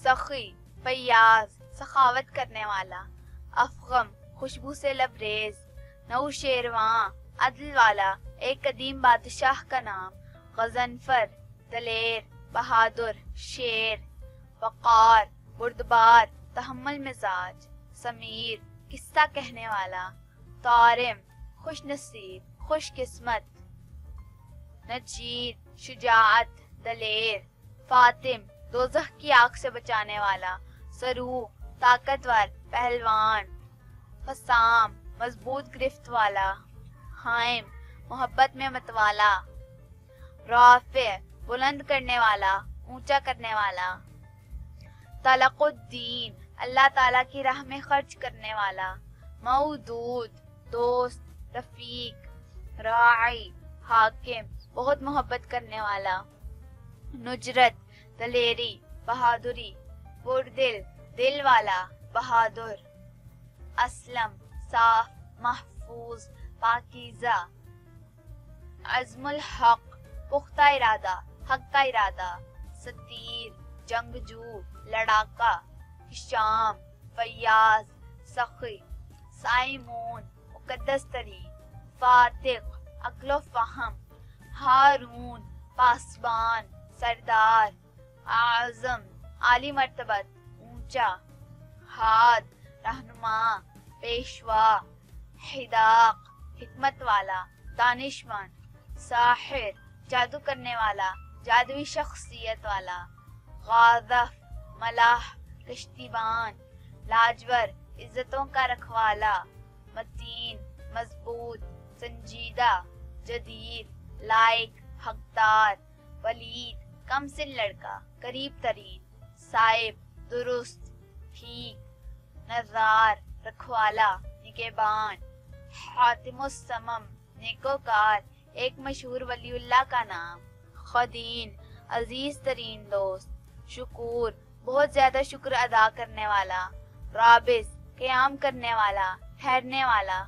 سخی فیاض سخاوت کرنے والا، افغم خوشبو سے لبریز، نوشیرواں عدل والا ایک قدیم بادشاہ کا نام، غضنفر دلیر بہادر شیر، وقار بردبار تحمل مزاج، سمیر قصہ کہنے والا، طارم خوش نصیب خوش قسمت، نجید شجاعت دلیر، فاطم دوزخ کی آگ سے بچانے والا، سرو طاقتور پہلوان، فسام مضبوط گرفت والا، حائم محبت میں متوالا، رافع بلند کرنے والا اونچا کرنے والا، طلق الدین اللہ تعالیٰ کی راہ میں خرچ کرنے والا، مودود دوست رفیق، راعی حاکم بہت محبت کرنے والا، نجرت دلیری بہادری، پردل دل والا بہادر، اسلم صاف محفوظ پاکیزہ، عزم الحق پختہ ارادہ حق کا ارادہ، ستیر جنگجو لڑاکا، ہشام فیاض سخی، سائمون مقدس ترین، فاتق عقل و فہم، ہارون پاسبان سردار، اعظم عالی مرتبت اونچا، ہاد رہنما پیشوا، حداق حکمت والا دانشمند، ساحر جادو کرنے والا جادوی شخصیت والا، غاضف ملاح کشتیبان، لاجور عزتوں کا رکھوالا، متین مضبوط سنجیدہ، جدیر لائق حقدار، ولید کم سن لڑکا قریب ترین، صائب درست ٹھیک، نظار رکھوالا نگہبان، حاتم السمم نیکوکار ایک مشہور ولی اللہ کا نام، خدین عزیز ترین دوست، شکور بہت زیادہ شکر ادا کرنے والا، رابس قیام کرنے والا ٹھہرنے والا،